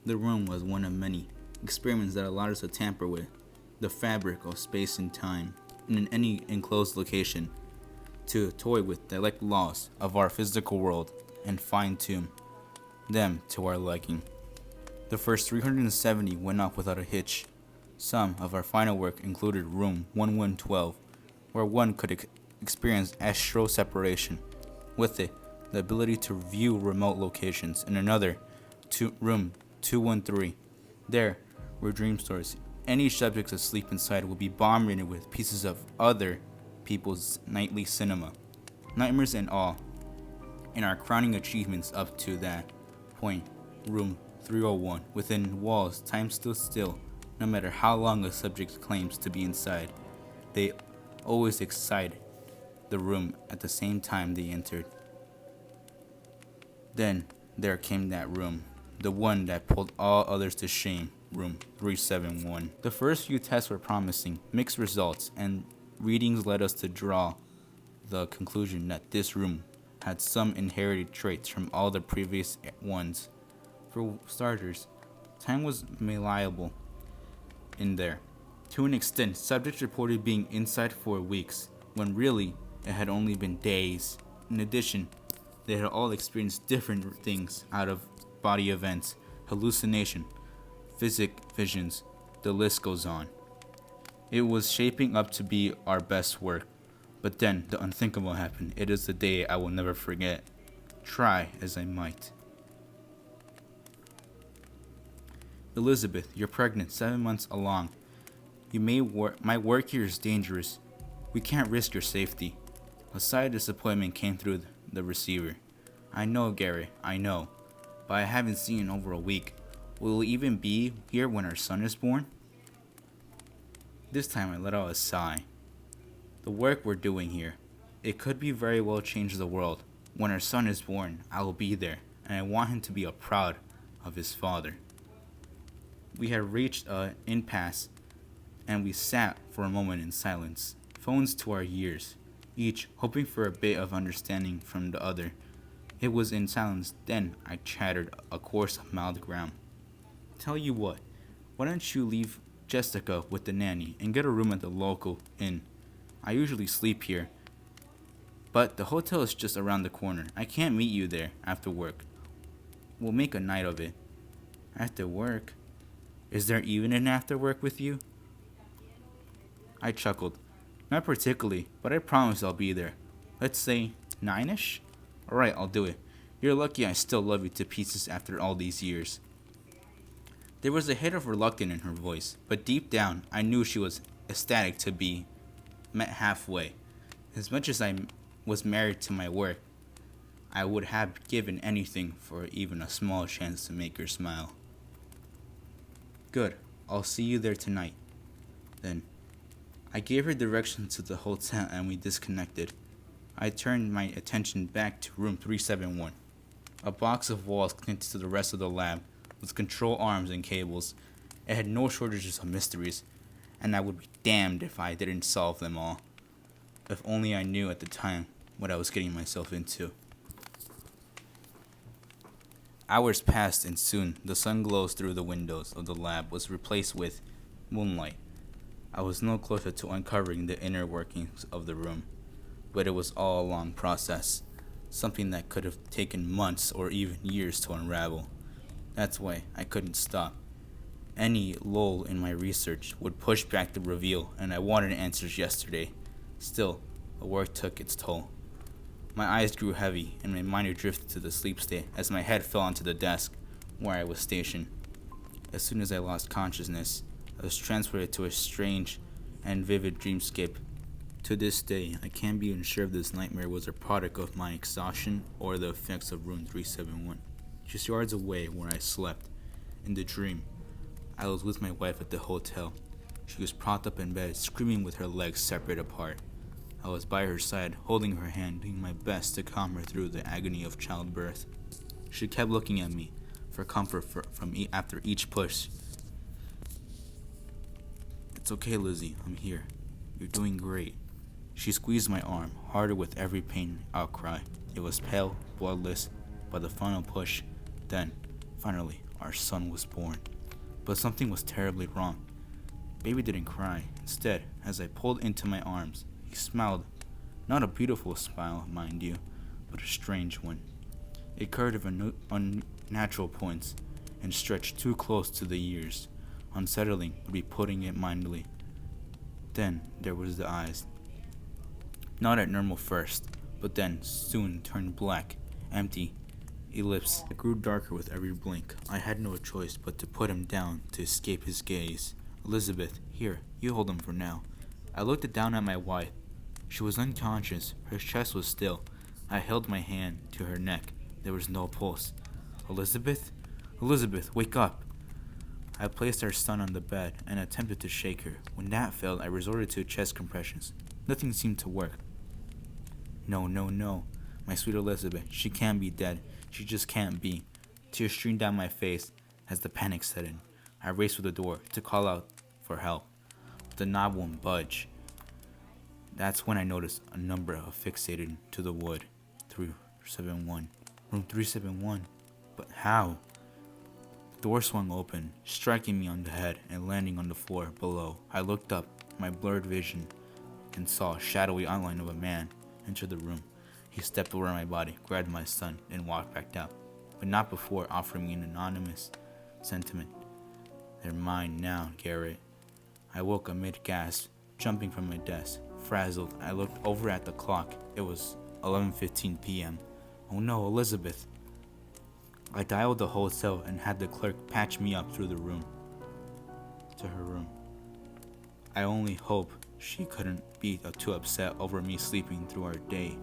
The room was one of many experiments that allowed us to tamper with the fabric of space and time in any enclosed location, to toy with direct laws of our physical world and fine-tune them to our liking. The first 370 went off without a hitch. Some of our final work included room 1112, where one could experience astral separation. With it, the ability to view remote locations, and another, room 213. There were dream stories. Any subjects asleep inside would be bombarded with pieces of other people's nightly cinema, nightmares and all. In our crowning achievements up to that point, room 301, within walls, time stood still, no matter how long a subject claims to be inside. They always excited the room at the same time they entered. Then there came that room, the one that pulled all others to shame, room 371. The first few tests were promising, mixed results, and readings led us to draw the conclusion that this room had some inherited traits from all the previous ones. For starters, time was malleable in there. To an extent, subjects reported being inside for weeks, when really it had only been days. In addition, they had all experienced different things out of body events, hallucination, physic visions, the list goes on. It was shaping up to be our best work, but then the unthinkable happened. It is the day I will never forget, try as I might. Elizabeth, you're pregnant, 7 months along. My work here is dangerous. We can't risk your safety. A sigh of disappointment came through the receiver. I know, Gary, I know, but I haven't seen in over a week. Will we even be here when our son is born? This time I let out a sigh. The work we're doing here, it could be very well change the world. When our son is born, I will be there, and I want him to be proud of his father. We had reached an impasse, and we sat for a moment in silence, phones to our ears, each hoping for a bit of understanding from the other. It was in silence then I chattered a course of mild ground. Tell you what, why don't you leave Jessica with the nanny and get a room at the local inn? I usually sleep here, but the hotel is just around the corner. I can't meet you there after work. We'll make a night of it. After work? Is there even an after work with you? I chuckled. Not particularly, but I promise I'll be there. Let's say 9ish? Alright, I'll do it. You're lucky I still love you to pieces after all these years. There was a hint of reluctance in her voice, but deep down I knew she was ecstatic to be met halfway. As much as I was married to my work, I would have given anything for even a small chance to make her smile. Good, I'll see you there tonight. Then, I gave her directions to the hotel and we disconnected. I turned my attention back to room 371. A box of walls connected to the rest of the lab, with control arms and cables. It had no shortages of mysteries, and I would be damned if I didn't solve them all. If only I knew at the time what I was getting myself into. Hours passed, and soon the sun glows through the windows of the lab was replaced with moonlight. I was no closer to uncovering the inner workings of the room, but it was all a long process, something that could have taken months or even years to unravel. That's why I couldn't stop. Any lull in my research would push back the reveal, and I wanted answers yesterday. Still, the work took its toll. My eyes grew heavy, and my mind drifted to the sleep state as my head fell onto the desk where I was stationed. As soon as I lost consciousness, I was transported to a strange and vivid dreamscape. To this day, I can't be even sure if this nightmare was a product of my exhaustion or the effects of room 371. Just yards away where I slept, in the dream, I was with my wife at the hotel. She was propped up in bed, screaming with her legs separate apart. I was by her side, holding her hand, doing my best to calm her through the agony of childbirth. She kept looking at me for comfort after each push. It's okay, Lizzie, I'm here. You're doing great. She squeezed my arm, harder with every pain outcry. It was pale, bloodless, but the final push. Then, finally, our son was born. But something was terribly wrong. Baby didn't cry. Instead, as I pulled into my arms, he smiled. Not a beautiful smile, mind you, but a strange one. It curved of unnatural points and stretched too close to the ears. Unsettling would be putting it mildly. Then there was the eyes. Not at normal first, but then soon turned black, empty, ellipse. It grew darker with every blink. I had no choice but to put him down to escape his gaze. Elizabeth, here, you hold him for now. I looked down at my wife. She was unconscious. Her chest was still. I held my hand to her neck. There was no pulse. Elizabeth? Elizabeth, wake up! I placed our son on the bed and attempted to shake her. When that failed, I resorted to chest compressions. Nothing seemed to work. No, no, no. My sweet Elizabeth, she can't be dead. She just can't be. Tears streamed down my face as the panic set in. I raced for the door to call out for help. But the knob won't budge. That's when I noticed a number affixated to the wood. 371. Room 371. But how? The door swung open, striking me on the head and landing on the floor below. I looked up, my blurred vision, and saw a shadowy outline of a man enter the room. He stepped over my body, grabbed my son, and walked back out, but not before offering me an anonymous sentiment. They're mine now, Garrett. I woke amid gasp, jumping from my desk. Frazzled, I looked over at the clock. It was 11:15 p.m. Oh no, Elizabeth. I dialed the hotel and had the clerk patch me up through the room to her room. I only hope she couldn't be too upset over me sleeping through our day.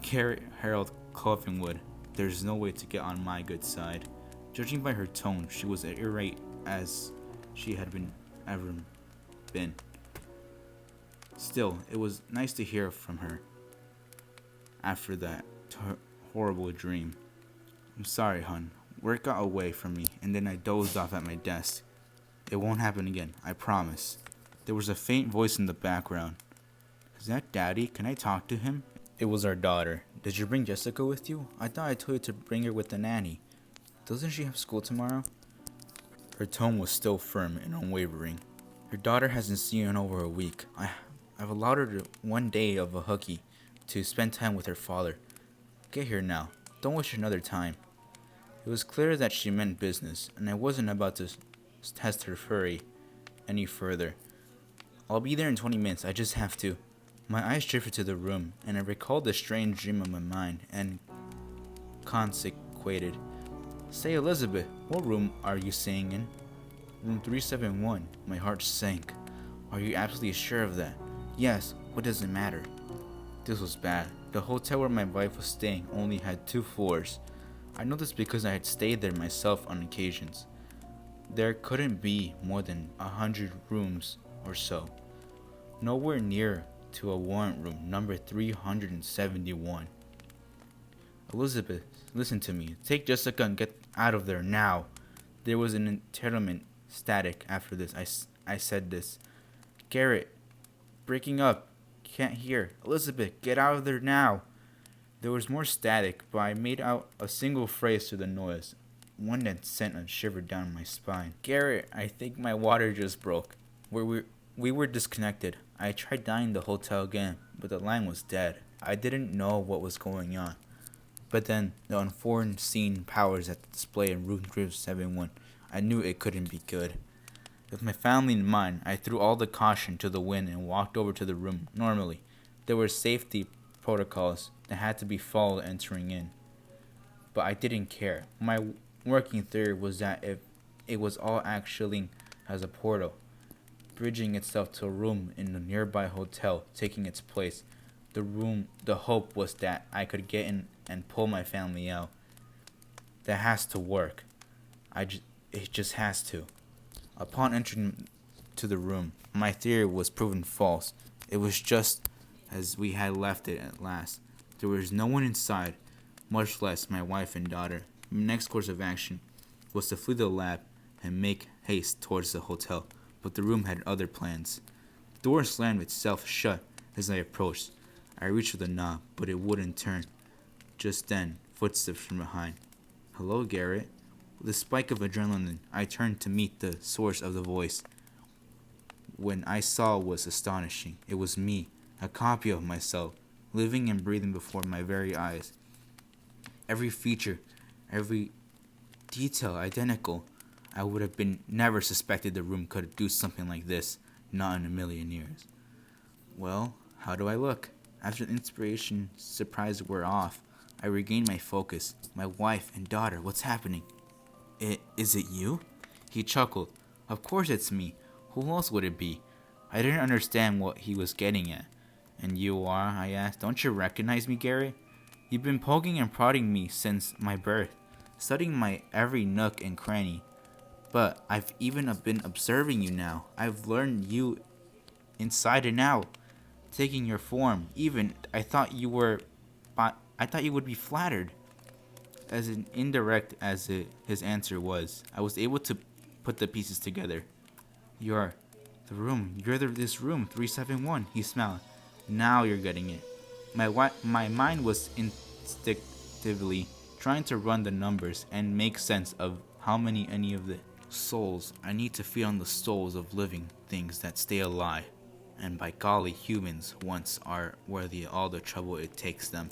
Garrett Harold Collingwood, there's no way to get on my good side. Judging by her tone, she was as irate as she had ever been. Still, it was nice to hear from her after that horrible dream. I'm sorry, hon. Work got away from me, and then I dozed off at my desk. It won't happen again, I promise. There was a faint voice in the background. Is that Daddy? Can I talk to him? It was our daughter. Did you bring Jessica with you? I thought I told you to bring her with the nanny. Doesn't she have school tomorrow? Her tone was still firm and unwavering. Your daughter hasn't seen you in over a week. I've allowed her 1 day of a hooky to spend time with her father. Get here now. Don't waste another time. It was clear that she meant business, and I wasn't about to test her fury any further. I'll be there in 20 minutes. I just have to. My eyes drifted to the room, and I recalled the strange dream of my mind and consecrated. Say, Elizabeth, what room are you staying in? Room 371. My heart sank. Are you absolutely sure of that? Yes. What does it matter? This was bad. The hotel where my wife was staying only had 2 floors. I know this because I had stayed there myself on occasions. There couldn't be more than 100 rooms or so. Nowhere near to a warrant room number 371. Elizabeth, listen to me. Take Jessica and get out of there now. There was an intermittent static after this. I said this. Garrett, breaking up. Can't hear. Elizabeth, get out of there now. There was more static, but I made out a single phrase to the noise, one that sent a shiver down my spine. Garrett, I think my water just broke. We were disconnected. I tried dialing the hotel again, but the line was dead. I didn't know what was going on. But then, the unforeseen powers at the display in room 371, I knew it couldn't be good. With my family in mind, I threw all the caution to the wind and walked over to the room. Normally, there were safety protocols that had to be followed entering in. But I didn't care. My working theory was that if it was all actually as a portal, bridging itself to a room in the nearby hotel, taking its place. The hope was that I could get in and pull my family out. That has to work. It just has to. Upon entering to the room, my theory was proven false. It was just as we had left it at last. There was no one inside, much less my wife and daughter. My next course of action was to flee the lab and make haste towards the hotel, but the room had other plans. The door slammed itself shut as I approached. I reached for the knob, but it wouldn't turn. Just then, footsteps from behind. Hello, Garrett. The spike of adrenaline, I turned to meet the source of the voice. When I saw was astonishing. It was me, a copy of myself, living and breathing before my very eyes. Every feature, every detail identical. I would have been never suspected the room could do something like this, not in a million years. Well, how do I look? After the inspiration surprise wore off, I regained my focus. My wife and daughter, what's happening? Is it you? He chuckled. Of course it's me. Who else would it be? I didn't understand what he was getting at. And you are? I asked. Don't you recognize me, Gary? You've been poking and prodding me since my birth, studying my every nook and cranny. But I've even been observing you now. I've learned you inside and out, taking your form. Even I thought you would be flattered. As indirect as his answer was, I was able to put the pieces together. You're this room, 371, he smiled. Now you're getting it. My mind was instinctively trying to run the numbers and make sense of how many any of the souls I need to feed on the souls of living things that stay alive. And by golly, humans once are worthy of all the trouble it takes them.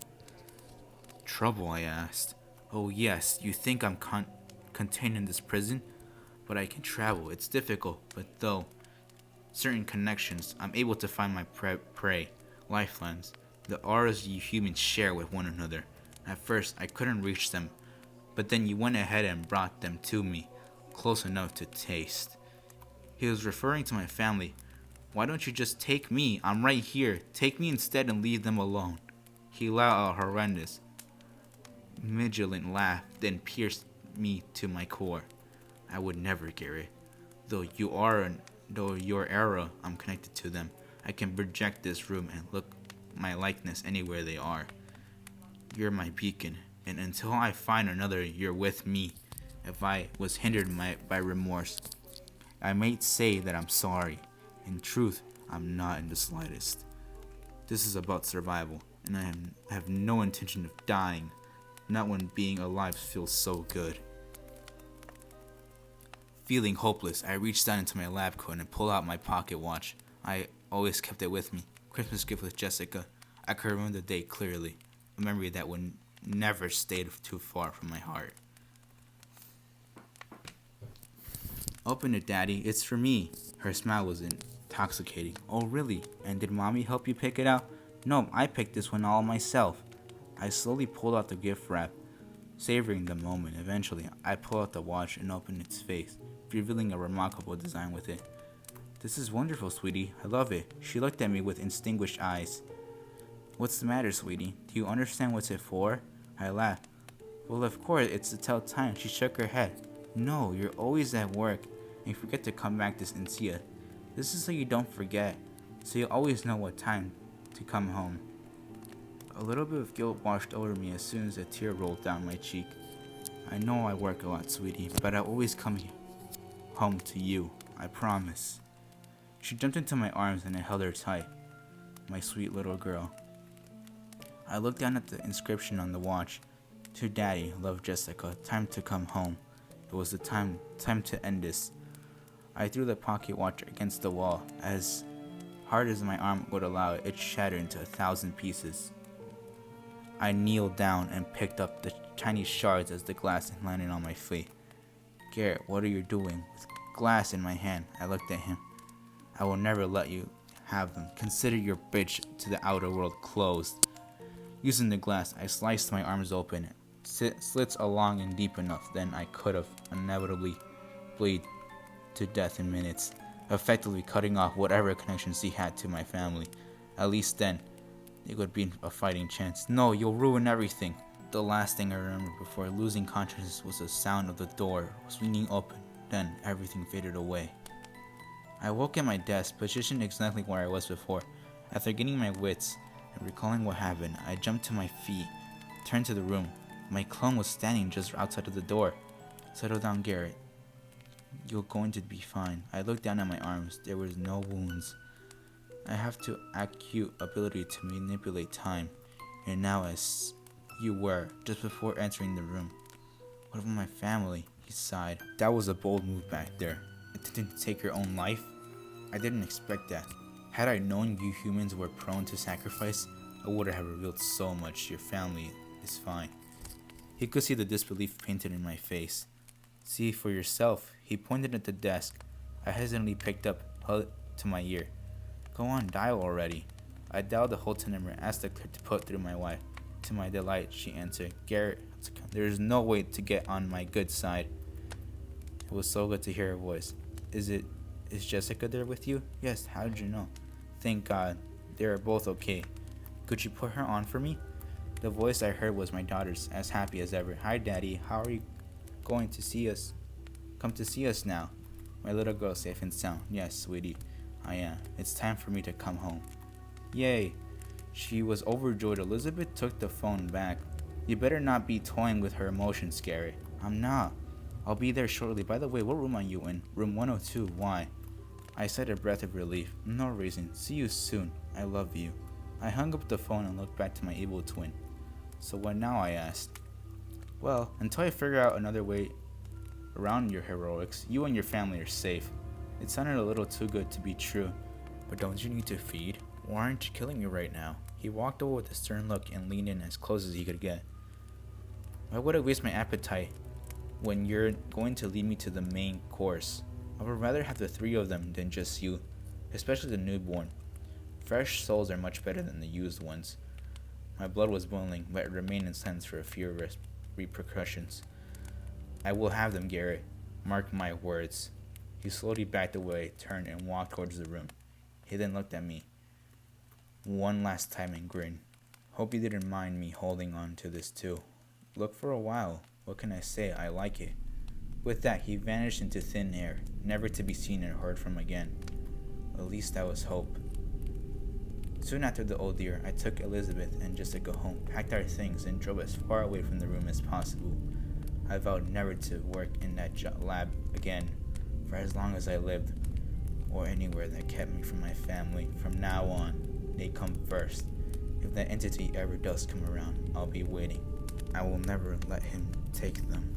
Trouble, I asked. Oh yes, you think I'm contained in this prison? But I can travel. It's difficult, but though certain connections, I'm able to find my prey, lifelines, the auras you humans share with one another. At first, I couldn't reach them, but then you went ahead and brought them to me, close enough to taste. He was referring to my family. Why don't you just take me? I'm right here. Take me instead and leave them alone. He let out a horrendous, vigilant laugh, then pierced me to my core. I would never, Gary. Though your era, I'm connected to them. I can project this room and look my likeness anywhere they are. You're my beacon, and until I find another, you're with me. If I was hindered by remorse, I might say that I'm sorry. In truth, I'm not in the slightest. This is about survival, and I have no intention of dying, not when being alive feels so good. Feeling hopeless, I reached down into my lab coat and pulled out my pocket watch. I always kept it with me. Christmas gift with Jessica. I could remember the date clearly, a memory that would never stay too far from my heart. Open it, Daddy. It's for me. Her smile was intoxicating. Oh, really? And did Mommy help you pick it out? No, I picked this one all myself. I slowly pulled out the gift wrap, savoring the moment. Eventually, I pulled out the watch and opened its face, revealing a remarkable design with it. This is wonderful, sweetie. I love it. She looked at me with extinguished eyes. What's the matter, sweetie? Do you understand what's it for? I laughed. Well, of course, it's to tell time. She shook her head. No, you're always at work, and you forget to come back and see us. This is so you don't forget, so you always know what time to come home. A little bit of guilt washed over me as soon as a tear rolled down my cheek. I know I work a lot, sweetie, but I always come home to you. I promise. She jumped into my arms and I held her tight. My sweet little girl. I looked down at the inscription on the watch. To Daddy, love Jessica, time to come home. It was the time to end this. I threw the pocket watch against the wall. As hard as my arm would allow it, it shattered into 1,000 pieces. I kneeled down and picked up the tiny shards as the glass landed on my feet. Garrett, what are you doing? With glass in my hand, I looked at him. I will never let you have them. Consider your bridge to the outer world closed. Using the glass, I sliced my arms open, slits along and deep enough, then I could have inevitably bleed to death in minutes, effectively cutting off whatever connections he had to my family. At least then, it would be a fighting chance. No, you'll ruin everything. The last thing I remember before losing consciousness was the sound of the door swinging open. Then everything faded away. I woke at my desk, positioned exactly where I was before. After getting my wits and recalling what happened, I jumped to my feet, turned to the room. My clone was standing just outside of the door. Settle down, Garrett. You're going to be fine. I looked down at my arms. There was no wounds. I have to acute ability to manipulate time. And now as you were, just before entering the room. What about my family? He sighed. That was a bold move back there. Attempting to take your own life? I didn't expect that. Had I known you humans were prone to sacrifice, I would have revealed so much. Your family is fine. He could see the disbelief painted in my face. See for yourself. He pointed at the desk. I hesitantly picked up, held it to my ear. Go on, dial already. I dialed the hotel number, asked the clerk to put through my wife. To my delight, she answered, Garrett, there is no way to get on my good side. It was so good to hear her voice. Is Jessica there with you? Yes, how did you know? Thank God, they are both okay. Could you put her on for me? The voice I heard was my daughter's, as happy as ever. Hi, Daddy, how are you going to see us? Come to see us now. My little girl safe and sound. Yes, sweetie, I am. It's time for me to come home. Yay. She was overjoyed. Elizabeth took the phone back. You better not be toying with her emotions, Gary. I'm not. I'll be there shortly. By the way, what room are you in? Room 102. Why? I sighed a breath of relief. No reason. See you soon. I love you. I hung up the phone and looked back to my able twin. So what now? I asked. Well, until I figure out another way around your heroics, you and your family are safe. It sounded a little too good to be true. But don't you need to feed? Why aren't you killing me right now? He walked over with a stern look and leaned in as close as he could get. Why would I waste my appetite when you're going to lead me to the main course? I would rather have the three of them than just you, especially the newborn. Fresh souls are much better than the used ones. My blood was boiling, but it remained in silence for a few repercussions. I will have them, Garrett. Mark my words. He slowly backed away, turned, and walked towards the room. He then looked at me one last time and grinned. Hope you didn't mind me holding on to this too. Look for a while. What can I say? I like it. With that, he vanished into thin air, never to be seen or heard from again. At least that was hope. Soon after the old year, I took Elizabeth and Jessica home, packed our things, and drove as far away from the room as possible. I vowed never to work in that lab again for as long as I lived, or anywhere that kept me from my family. From now on, they come first. If that entity ever does come around, I'll be waiting. I will never let him take them.